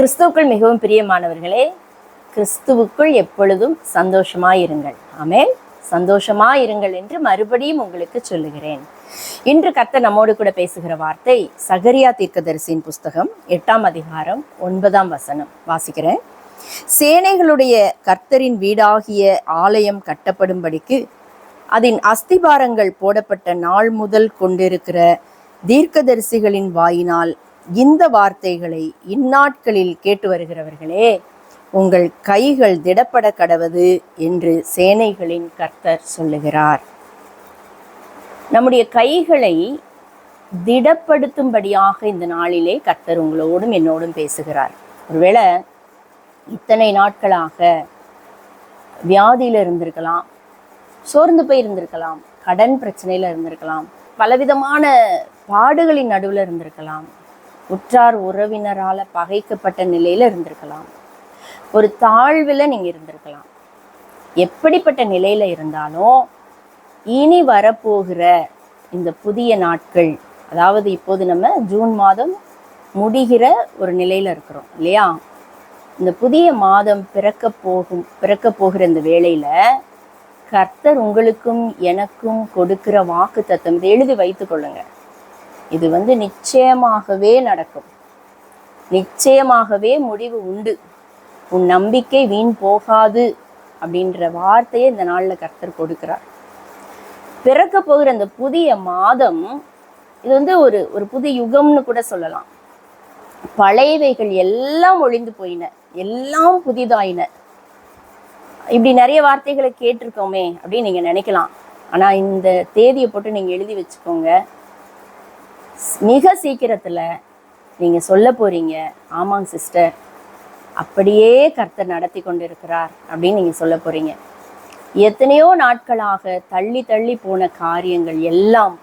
கிறிஸ்துவுக்குள் மிகவும் பிரியமானவர்களே, கிறிஸ்துவுக்குள் எப்பொழுதும் சந்தோஷமாயிருங்கள். ஆமென். சந்தோஷமாயிருங்கள் என்று மறுபடியும் உங்களுக்கு சொல்லுகிறேன். இன்று கர்த்தர் நம்மோடு கூட பேசுகிற வார்த்தை சகரியா தீர்க்கதரிசியின் புஸ்தகம் 8ஆம் அதிகாரம் 9ஆம் வசனம். வாசிக்கிறேன். சேனைகளுடைய கர்த்தரின் வீடாகிய ஆலயம் கட்டப்படும்படிக்கு அதன் அஸ்திபாரங்கள் போடப்பட்ட நாள் முதல் கொண்டிருக்கிற தீர்க்கதரிசிகளின் வாயினால் இந்த வார்த்தைகளை இந்நாட்களில் கேட்டு வருகிறவர்களே, உங்கள் கைகள் திடப்பட கடவது என்று சேனைகளின் கர்த்தர் சொல்லுகிறார். நம்முடைய கைகளை திடப்படுத்தும்படியாக இந்த நாளிலே கர்த்தர் உங்களோடும் என்னோடும் பேசுகிறார். ஒருவேளை இத்தனை நாட்களாக வியாதியில் இருந்திருக்கலாம், சோர்ந்து போய் இருந்திருக்கலாம், கடன் பிரச்சனையில் இருந்திருக்கலாம், பலவிதமான பாடுகளின் நடுவில் இருந்திருக்கலாம், உற்றார் உறவினரால் பகைக்கப்பட்ட நிலையில் இருந்திருக்கலாம், ஒரு தாழ்வில் நீங்கள் இருந்திருக்கலாம். எப்படிப்பட்ட நிலையில் இருந்தாலும் இனி வரப்போகிற இந்த புதிய நாட்கள், அதாவது இப்போது நம்ம ஜூன் மாதம் முடிகிற ஒரு நிலையில் இருக்கிறோம் இல்லையா? இந்த புதிய மாதம் பிறக்க போகிற இந்த வேளையில் கர்த்தர் உங்களுக்கும் எனக்கும் கொடுக்கிற வாக்கு தத்தம் இதை எழுதி வைத்து கொள்ளுங்க. இது நிச்சயமாகவே நடக்கும், நிச்சயமாகவே முடிவு உண்டு, உன் நம்பிக்கை வீண் போகாது அப்படின்ற வார்த்தையை இந்த நாளில் கர்த்தர் கொடுக்கிறார். பிறக்க போகிற இந்த புதிய மாதம் இது ஒரு புது யுகம்னு கூட சொல்லலாம். பழையவைகள் எல்லாம் ஒழிந்து போயின, எல்லாம் புதிதாயின. இப்படி நிறைய வார்த்தைகளை கேட்டிருக்கோமே அப்படின்னு நீங்கள் நினைக்கலாம். ஆனால் இந்த தேதியை போட்டு நீங்கள் எழுதி வச்சுக்கோங்க. மிக சீக்கிரத்தில் நீங்கள் சொல்ல போகிறீங்க, ஆமாங்க சிஸ்டர், அப்படியே கர்த்தர் நடத்தி கொண்டு இருக்கிறார் அப்படின்னு நீங்கள் சொல்ல போகிறீங்க. எத்தனையோ நாட்களாக தள்ளி தள்ளி போன காரியங்கள் எல்லாம்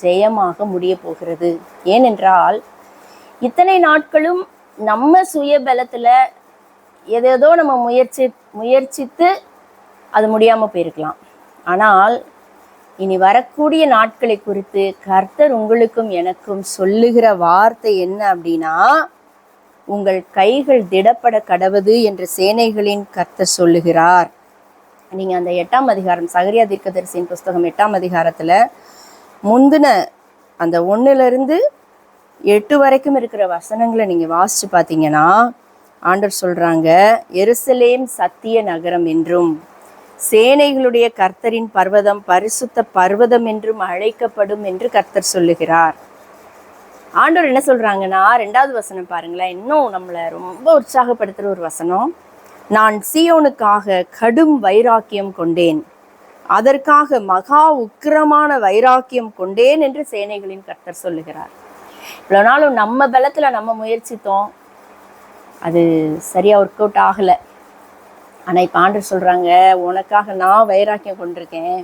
ஜெயமாக முடிய போகிறது. ஏனென்றால் இத்தனை நாட்களும் நம்ம சுய பலத்தில் ஏதேதோ நம்ம முயற்சித்து அது முடியாமல் போயிருக்கலாம். ஆனால் இனி வரக்கூடிய நாட்களை குறித்து கர்த்தர் உங்களுக்கும் எனக்கும் சொல்லுகிற வார்த்தை என்ன அப்படின்னா, உங்கள் கைகள் திடப்பட கடவது என்று சேனைகளின் கர்த்தர் சொல்லுகிறார். நீங்கள் அந்த 8ஆம் அதிகாரம் சகரியா தீர்க்கதரிசியின் புஸ்தகம் 8ஆம் அதிகாரத்தில் முந்தின அந்த 1 to 8 வரைக்கும் இருக்கிற வசனங்களை நீங்கள் வாசித்து பார்த்தீங்கன்னா, ஆண்டவர் சொல்கிறாங்க, எருசலேம் சத்திய நகரம் என்றும் சேனைகளுடைய கர்த்தரின் பர்வதம் பரிசுத்த பர்வதம் என்றும் அழைக்கப்படும் என்று கர்த்தர் சொல்லுகிறார். ஆண்டவர் என்ன சொல்கிறாங்கன்னா, 2வது வசனம் பாருங்களேன், இன்னும் நம்மளை ரொம்ப உற்சாகப்படுத்துகிற ஒரு வசனம். நான் சீயோனுக்காக கடும் வைராக்கியம் கொண்டேன், அதற்காக மகா உக்கிரமான வைராக்கியம் கொண்டேன் என்று சேனைகளின் கர்த்தர் சொல்லுகிறார். இவ்வளோ நாளும் நம்ம பலத்தில் நம்ம முயற்சித்தோம், அது சரியாக ஒர்க் அவுட் ஆகலை. ஆனால் இப்போ ஆண்டவர் சொல்கிறாங்க, உனக்காக நான் வைராக்கியம் கொண்டிருக்கேன்,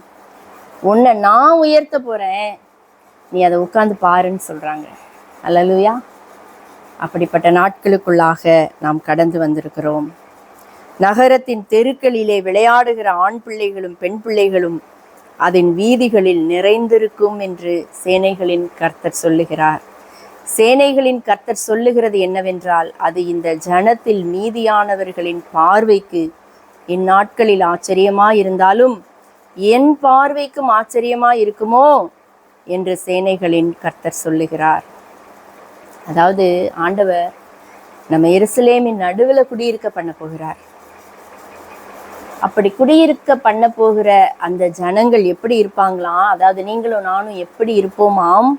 உன்னை நான் உயர்த்த போகிறேன், நீ அதை உட்காந்து பாருன்னு சொல்கிறாங்க. அல்லேலூயா. அப்படிப்பட்ட நாட்களுக்குள்ளாக நாம் கடந்து வந்திருக்கிறோம். நகரத்தின் தெருக்களிலே விளையாடுகிற ஆண் பிள்ளைகளும் பெண் பிள்ளைகளும் அதன் வீதிகளில் நிறைந்திருக்கும் என்று சேனைகளின் கர்த்தர் சொல்லுகிறார். சேனைகளின் கர்த்தர் சொல்லுகிறது என்னவென்றால், அது இந்த ஜனத்தில் மீதியானவர்களின் பார்வைக்கு இந்நாட்களில் ஆச்சரியமாயிருந்தாலும் என் பார்வைக்கும் ஆச்சரியமாய் இருக்குமோ என்று சேனைகளின் கர்த்தர் சொல்லுகிறார். அதாவது ஆண்டவர் நம்ம எருசலேமின் நடுவில் குடியிருக்க பண்ண போகிறார். அப்படி குடியிருக்க பண்ண போகிற அந்த ஜனங்கள் எப்படி இருப்பாங்களாம்? அதாவது நீங்களும் நானும் எப்படி இருப்போமாம்?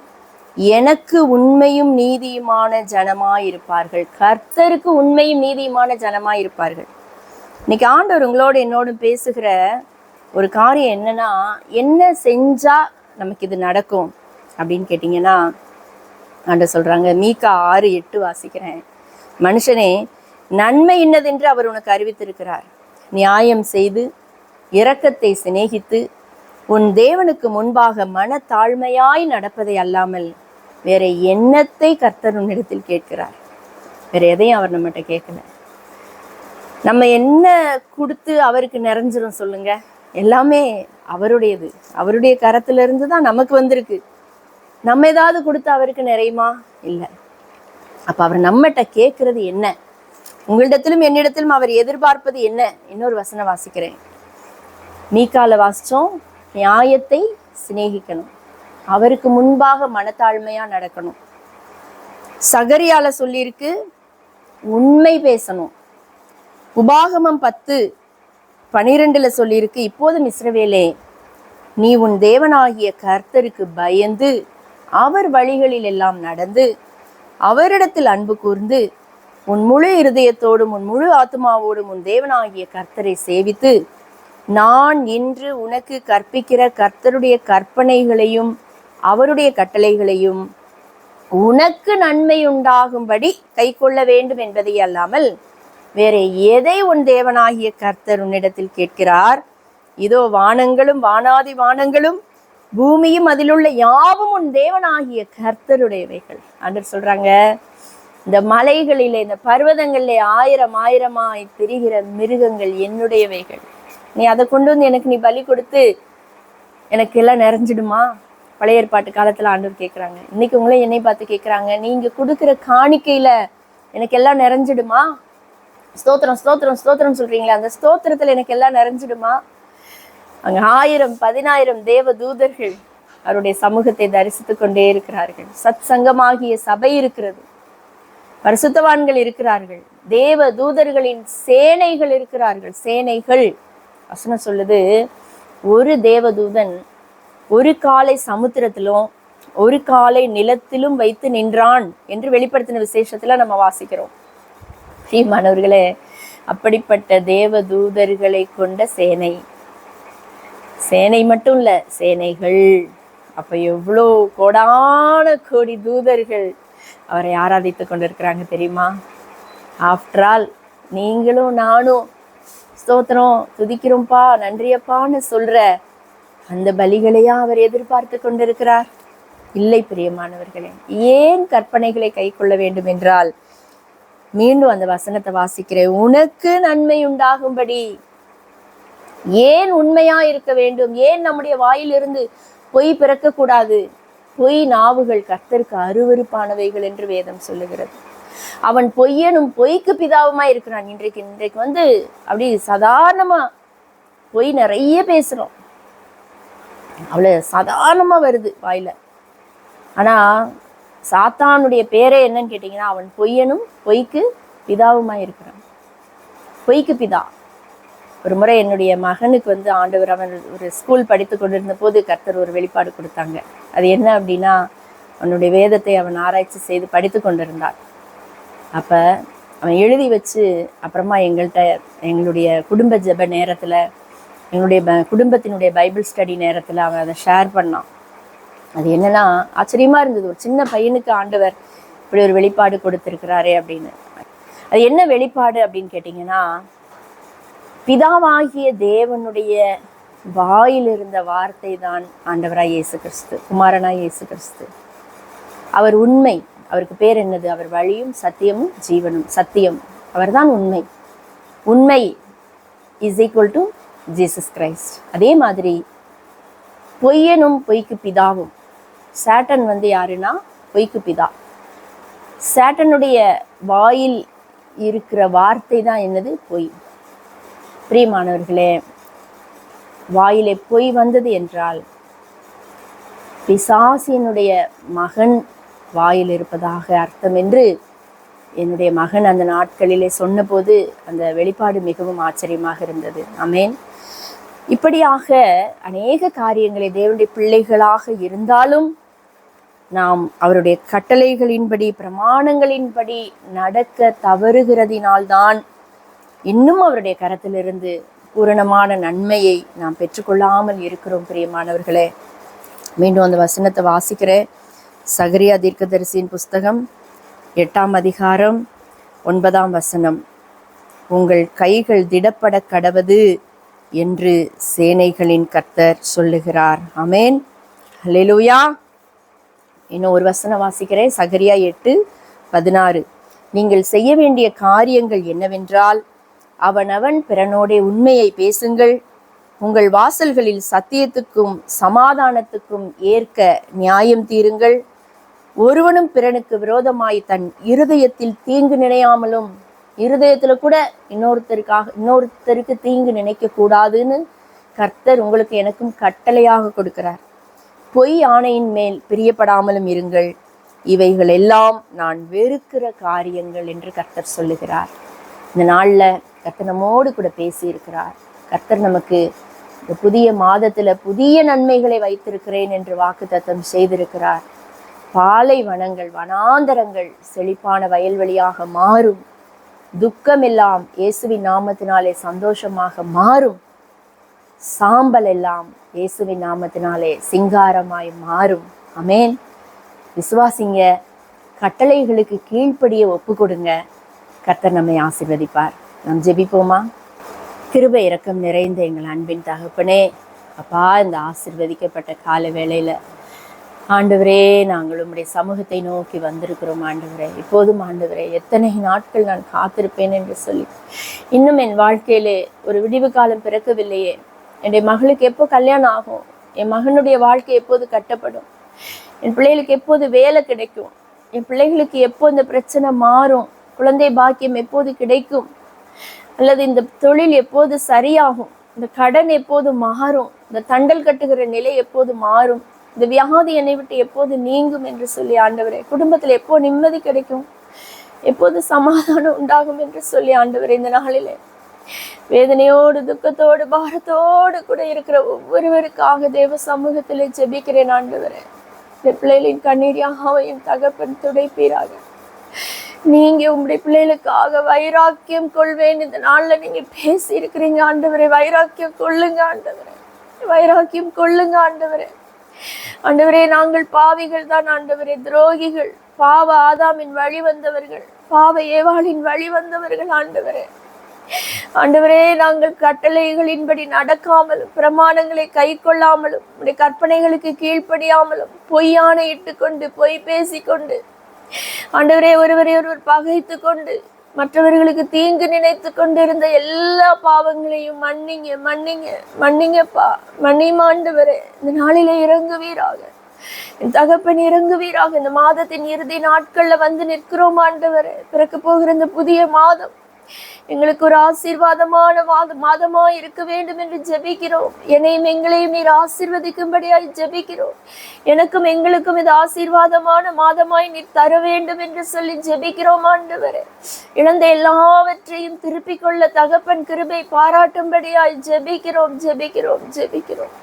எனக்கு உண்மையும் நீதியுமான ஜனமாயிருப்பார்கள், கர்த்தருக்கு உண்மையும் நீதியுமான ஜனமாயிருப்பார்கள். இன்னைக்கு ஆண்டவர் உங்களோடு என்னோடும் பேசுகிற ஒரு காரியம் என்னன்னா, என்ன செஞ்சா நமக்கு இது நடக்கும் அப்படின்னு கேட்டிங்கன்னா, ஆண்டவர் சொல்கிறாங்க, மீகா 6:8 வாசிக்கிறேன். மனுஷனே, நன்மை இன்னதென்று அவர் உனக்கு அறிவித்திருக்கிறார். நியாயம் செய்து இரக்கத்தை சிநேகித்து உன் தேவனுக்கு முன்பாக மனத்தாழ்மையாய் நடப்பதை அல்லாமல் வேற என்னத்தை கர்த்தர் உன்னிடத்தில் கேட்கிறார்? வேற எதையும் அவர் நம்மகிட்ட கேட்கல. நம்ம என்ன கொடுத்து அவருக்கு நிறைஞ்சிரும் சொல்லுங்க? எல்லாமே அவருடையது, அவருடைய கரத்திலிருந்து தான் நமக்கு வந்திருக்கு. நம்ம ஏதாவது கொடுத்து அவருக்கு நிறையுமா? இல்லை. அப்போ அவர் நம்மகிட்ட கேட்குறது என்ன? உங்களிடத்திலும் என்னிடத்திலும் அவர் எதிர்பார்ப்பது என்ன? இன்னொரு வசனம் வாசிக்கிறேன். மீகால வாசிச்சோம், நியாயத்தை சிநேகிக்கணும், அவருக்கு முன்பாக மனத்தாழ்மையா நடக்கணும். சகரியால சொல்லியிருக்கு, உண்மை பேசணும். உபாகமம் 10:12 சொல்லியிருக்கு, இப்போதும் இஸ்ரவேலே, நீ உன் தேவனாகிய கர்த்தருக்கு பயந்து அவர் வழிகளில் எல்லாம் நடந்து அவரிடத்தில் அன்பு கூர்ந்து உன் முழு இருதயத்தோடும் உன் முழு ஆத்மாவோடும் உன் தேவனாகிய கர்த்தரை சேவித்து நான் இன்று உனக்கு கற்பிக்கிற கர்த்தருடைய கற்பனைகளையும் அவருடைய கட்டளைகளையும் உனக்கு நன்மை உண்டாகும்படி கை கொள்ள வேண்டும் என்பதை அல்லாமல் வேற எதை உன் தேவனாகிய கர்த்தர் உன்னிடத்தில் கேட்கிறார்? இதோ வானங்களும் வானாதி வானங்களும் பூமியும் அதிலுள்ள யாவும் உன் தேவனாகிய கர்த்தருடையவைகள். ஆண்டவர் சொல்றாங்க, இந்த மலைகளிலே இந்த பர்வதங்களிலே ஆயிரம் ஆயிரமாய் திரிகிற மிருகங்கள் என்னுடையவைகள். நீ அதை கொண்டு வந்து எனக்கு நீ பலி கொடுத்து எனக்கு எல்லாம் நிறைஞ்சிடுமா? பழைய ஏற்பாட்டு காலத்துல ஆண்டவர் கேட்குறாங்க. இன்னைக்கு உங்களே என்னை பார்த்து கேட்குறாங்க, நீங்க கொடுக்குற காணிக்கையில எனக்கு எல்லாம் நிறைஞ்சிடுமா? ஸ்தோத்திரம் ஸ்தோத்திரம் ஸ்தோத்திரம் சொல்றீங்களா, அந்த ஸ்தோத்திரத்துல எனக்கு எல்லாம் நிறைஞ்சிடுமா? அங்க 1000-10,000 தேவ தூதர்கள் அவருடைய சமூகத்தை தரிசித்து கொண்டே இருக்கிறார்கள். சத் சங்கமாகிய சபை இருக்கிறது, பரிசுத்தவான்கள் இருக்கிறார்கள், தேவ தூதர்களின் சேனைகள் இருக்கிறார்கள். சேனைகள் வசனம் சொல்லுது, ஒரு தேவதூதன் ஒரு காலை சமுத்திரத்திலும் ஒரு காலை நிலத்திலும் வைத்து நின்றான் என்று வெளிப்படுத்தின விசேஷத்துல நம்ம வாசிக்கிறோம். மாணவர்களே, அப்படிப்பட்ட தேவ தூதர்களை கொண்ட சேனை, சேனை மட்டும் இல்ல, சேனைகள். அப்ப எவ்வளோ கோடான கோடி தூதர்கள் அவரை ஆராதித்து கொண்டிருக்கிறாங்க தெரியுமா? ஆஃப்டர் ஆல் நீங்களும் நானும் ஸ்தோத்திரம் துதிக்கிறோம்ப்பா நன்றியப்பான்னு சொல்ற அந்த பலிகளையா அவர் எதிர்பார்த்து கொண்டிருக்கிறார்? இல்லை பிரியமானவர்களே. ஏன் கற்பனைகளை கை கொள்ள வேண்டும் என்றால், மீண்டும் அந்த வசனத்தை வாசிக்கிறேன், உனக்கு நன்மை உண்டாகும்படி. ஏன் உண்மையா இருக்க வேண்டும்? ஏன் நம்முடைய வாயிலிருந்து பொய் பிறக்க கூடாது? பொய் நாவுகள் கர்த்தருக்கு அருவருப்பானவைகள் என்று வேதம் சொல்லுகிறது. அவன் பொய்யனும் பொய்க்கு பிதாவுமா இருக்கிறான். இன்றைக்கு வந்து அப்படி சாதாரணமா பொய் நிறைய பேசுறோம், அவ்வளவு சாதாரணமா வருது வாயில. ஆனா சாத்தானுடைய பேரே என்னன்னு கேட்டீங்கன்னா, அவன் பொய்யனும் பொய்க்கு பிதாவுமா இருக்கிறான். பொய்க்கு பிதா. ஒரு முறை என்னுடைய மகனுக்கு வந்து ஆண்டவர், அவன் ஒரு ஸ்கூல் படித்து கொண்டிருந்த போது கர்த்தர் ஒரு வெளிப்பாடு கொடுத்தாங்க. அது என்ன அப்படின்னா, அவனுடைய வேதத்தை அவன் ஆராய்ச்சி செய்து படித்து கொண்டிருந்தான். அப்ப அவன் எழுதி வச்சு அப்புறமா எங்களுடைய குடும்ப ஜெப நேரத்துல, எங்களுடைய குடும்பத்தினுடைய பைபிள் ஸ்டடி நேரத்துல அவன் அதை ஷேர் பண்ணான். அது என்னன்னா ஆச்சரியமா இருந்தது. ஒரு சின்ன பையனுக்கு ஆண்டவர் இப்படி ஒரு வெளிப்பாடு கொடுத்திருக்கிறாரே அப்படின்னு. அது என்ன வெளிப்பாடு அப்படின்னு கேட்டீங்கன்னா, பிதாவாகிய தேவனுடைய வாயில் இருந்த வார்த்தை தான் ஆண்டவராய் இயேசு கிறிஸ்து, குமாரனாய் இயேசு கிறிஸ்து. அவர் உண்மை. அவருக்கு பேர் என்னது? அவர் வழியும் சத்தியமும் ஜீவனும். சத்தியம், அவர்தான் உண்மை. உண்மை is equal to Jesus Christ. அதே மாதிரி பொய்யனும் பொய்க்கு பிதாவும். சாட்டன் வந்து யாருன்னா பொய்க்கு பிதா. சாட்டனுடைய வாயில் இருக்கிற வார்த்தை தான் என்னது? பொய். பிரியமானவர்களே, வாயிலே பொய் வந்தது என்றால் பிசாசினுடைய மகன் வாயில் இருப்பதாக அர்த்தம் என்று என்னுடைய மகன் அந்த நாட்களிலே சொன்னபோது அந்த வெளிப்பாடு மிகவும் ஆச்சரியமாக இருந்தது. ஆமென். இப்படியாக அநேக காரியங்களை தேவனுடைய பிள்ளைகளாக இருந்தாலும் நாம் அவருடைய கட்டளைகளின்படி பிரமாணங்களின்படி நடக்க தவறுகிறதினால்தான் இன்னும் அவருடைய கரத்திலிருந்து பூரணமான நன்மையை நாம் பெற்றுக்கொள்ளாமல் இருக்கிறோம். பிரியமானவர்களே, மீண்டும் அந்த வசனத்தை வாசிக்கிறேன். சகரியா தீர்க்கதரிசியின் புஸ்தகம் 8ஆம் அதிகாரம் 9ஆம் வசனம். உங்கள் கைகள் திடப்பட கடவது என்று சேனைகளின் கர்த்தர் சொல்லுகிறார். ஆமென். ஹல்லேலூயா. இன்னும் ஒரு வசனம் வாசிக்கிறேன். சகரியா 8:16. நீங்கள் செய்ய வேண்டிய காரியங்கள் என்னவென்றால், அவனவன் பிறனோடே உண்மையை பேசுங்கள், உங்கள் வாசல்களில் சத்தியத்துக்கும் சமாதானத்துக்கும் ஏற்க நியாயம் தீருங்கள், ஒருவனும் பிறனுக்கு விரோதமாய் தன் இருதயத்தில் தீங்கு நினையாமலும் இருதயத்துல கூட இன்னொருத்தருக்கு தீங்கு நினைக்க கூடாதுன்னு கர்த்தர் உங்களுக்கு எனக்கும் கட்டளையாக கொடுக்கிறார். பொய் ஆணையின் மேல் பிரியப்படாமலும் இருங்கள், இவைகள் எல்லாம் நான் வெறுக்கிற காரியங்கள் என்று கர்த்தர் சொல்லுகிறார். இந்த நாள்ல கர்த்தர் நம்மோடு கூட பேசி இருக்கிறார். கர்த்தர் நமக்கு இந்த புதிய மாதத்துல புதிய நன்மைகளை வைத்திருக்கிறேன் என்று வாக்குத்தத்தம் செய்திருக்கிறார். பாலைவனங்கள், வனாந்தரங்கள் செழிப்பான வயல்வெளியாக மாறும். துக்கம் எல்லாம் இயேசுவின் நாமத்தினாலே சந்தோஷமாக மாறும். சாம்பல் எல்லாம் இயேசுவின் நாமத்தினாலே சிங்காரமாய் மாறும். ஆமென். விசுவாசிங்க, கட்டளைகளுக்கு கீழ்ப்படிய ஒப்பு கொடுங்க. கர்த்தர் நம்மை ஆசீர்வதிப்பார். நாம் ஜெபிப்போமா? கிருபை இரக்கம் நிறைந்த எங்கள் அன்பின் தகப்பனே, அப்பா, இந்த ஆசீர்வதிக்கப்பட்ட கால வேளையில ஆண்டவரே, நாங்கள் உம்முடைய சமூகத்தை நோக்கி வந்திருக்கிறோம். ஆண்டவரே, இப்போதும் ஆண்டவரே, எத்தனை நாட்கள் நான் காத்திருப்பேன் என்று சொல்லி இன்னும் என் வாழ்க்கையிலே ஒரு விடிவு காலம் பிறக்கவில்லையே. என்னுடைய மகளுக்கு எப்போ கல்யாணம் ஆகும்? என் மகனுடைய வாழ்க்கை எப்போது கட்டப்படும்? என் பிள்ளைகளுக்கு எப்போது வேலை கிடைக்கும்? என் பிள்ளைகளுக்கு எப்போ இந்த பிரச்சனை மாறும்? குழந்தை பாக்கியம் எப்போது கிடைக்கும்? அல்லது இந்த தொழில் எப்போது சரியாகும்? இந்த கடன் எப்போது மாறும்? இந்த தண்டல் கட்டுகிற நிலை எப்போது மாறும்? இந்த வியாதி என்னை விட்டு எப்போது நீங்கும் என்று சொல்லி ஆண்டவரே, குடும்பத்தில் எப்போ நிம்மதி கிடைக்கும், எப்போது சமாதானம் உண்டாகும் என்று சொல்லி ஆண்டவரே, இந்த நாளிலே வேதனையோடு துக்கத்தோடு பாரத்தோடு கூட இருக்கிற ஒவ்வொருவருக்காக தேவ சமூகத்திலே ஜெபிக்கிறேன். ஆண்டவரே, இந்த பிள்ளைகளின் கண்ணீர் யாவையும் தகப்பன் துடைப்பீராக. நீங்க உங்களுடைய பிள்ளைகளுக்காக வைராக்கியம் கொள்வேன் இந்த நாள்ல நீங்க பேசி இருக்கிறீங்க. ஆண்டவரே, வைராக்கியம் கொள்ளுங்க ஆண்டவரே, வைராக்கியம் கொள்ளுங்க ஆண்டவரே. ஆண்டவரே, நாங்கள் பாவிகள் தான் ஆண்டவரே, துரோகிகள், பாவ ஆதாமின் வழி வந்தவர்கள், பாவ ஏவாளின் வழி வந்தவர்கள். ஆண்டவரே, ஆண்டவரே, நாங்கள் கட்டளைகளின்படி நடக்காமலும் பிரமாணங்களை கை கொள்ளாமலும் உடைய கற்பனைகளுக்கு கீழ்ப்படியாமலும் பொய்யான இட்டுக்கொண்டு பொய் பேசிக்கொண்டு ஆண்டவரே ஒருவரை ஒருவர் பகைத்து கொண்டு மற்றவர்களுக்கு தீங்கு நினைத்து கொண்டிருந்த எல்லா பாவங்களையும் மன்னிங்க மன்னிங்க மன்னிங்கப்பா, மன்னிமா ஆண்டவரே. இந்த நாளிலே இறங்குவீராக, என் தகப்பன் இறங்குவீராக. இந்த மாதத்தின் இறுதி நாட்கள்ல வந்து நிற்கிறோம் ஆண்டவரே. பிறக்க போகிற இந்த புதிய மாதம் எங்களுக்கு ஒரு ஆசீர்வாதமான மாதமா இருக்க வேண்டும் என்று ஜெபிக்கிறோம். என்னையும் எங்களையும் நீர் ஆசீர்வதிக்கும்படியாய் ஜெபிக்கிறோம். எனக்கும் எங்களுக்கும் இது ஆசீர்வாதமான மாதமாய் நீர் தர வேண்டும் என்று சொல்லி ஜெபிக்கிறோம் ஆண்டவரே. இழந்த எல்லாவற்றையும் திருப்பிக் கொள்ள தகப்பன் கிருபை பாராட்டும்படியாய் ஜெபிக்கிறோம் ஜெபிக்கிறோம் ஜெபிக்கிறோம்.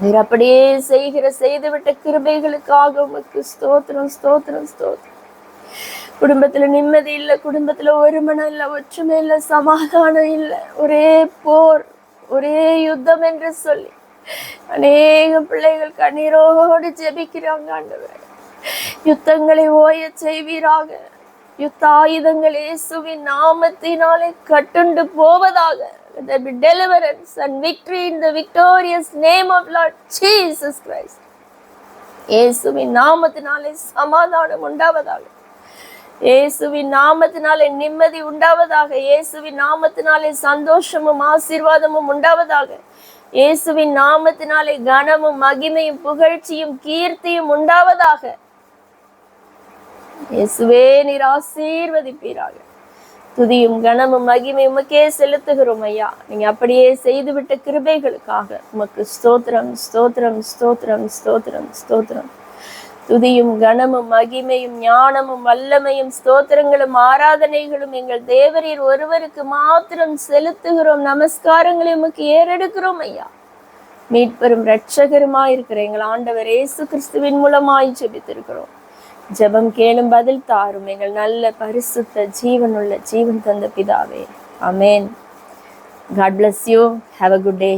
நீர் அப்படியே செய்துவிட்ட கிருபைகளுக்காக உமக்கு ஸ்தோத்திரம் ஸ்தோத்திரம் ஸ்தோத்திரம். குடும்பத்துல நிம்மதி இல்லை, குடும்பத்துல ஒரு மனம் இல்லை, ஒற்றுமை இல்லை, சமாதானம் இல்லை, ஒரே போர், ஒரே யுத்தம் என்று சொல்லி அநேக பிள்ளைகள் கண்ணீரோடு ஜெபிக்கிறாங்க ஆண்டவரே. யுத்தங்களை ஓய செய்வீராக. யுத்த ஆயுதங்கள் இயேசுவின் நாமத்தினாலே கட்டுண்டு போவதாக. There be deliverance and victory in the victorious name of Lord Jesus Christ. இயேசுவின் நாமத்தினாலே சமாதானம் உண்டாவதாக. இயேசுவின் நாமத்தினாலே நிம்மதி உண்டாவதாக. இயேசுவின் நாமத்தினாலே சந்தோஷமும் ஆசீர்வாதமும் உண்டாவதாக. இயேசுவின் நாமத்தினாலே கனமும் மகிமையும் புகழ்ச்சியும் கீர்த்தியும் உண்டாவதாக. இயேசுவே நீர் ஆசீர்வதிப்பீராக. துதியும் கனமும் மகிமையும் உமக்கே செலுத்துகிறோம் ஐயா. நீங்க அப்படியே செய்துவிட்ட கிருபைகளுக்காக உமக்கு ஸ்தோத்திரம் ஸ்தோத்திரம் ஸ்தோத்திரம் ஸ்தோத்திரம் ஸ்தோத்திரம். துதியும் கனமும் மகிமையும் ஞானமும் வல்லமையும் ஸ்தோத்திரங்களும் ஆராதனைகளும் எங்கள் தேவரீர் ஒருவருக்கு மாத்திரம் செலுத்துகிறோம். நமஸ்காரங்களை உமக்கு ஏறெடுக்கிறோம் ஐயா. மீட்பெரும் இரட்சகருமாயிருக்கிற எங்கள் ஆண்டவர் இயேசு கிறிஸ்துவின் மூலமாய் ஜெபித்திருக்கிறோம். ஜெபம் கேளும், பதில் தாரும் எங்கள் நல்ல பரிசுத்த ஜீவன் தந்த பிதாவே. ஆமென். God bless you. Have a good day.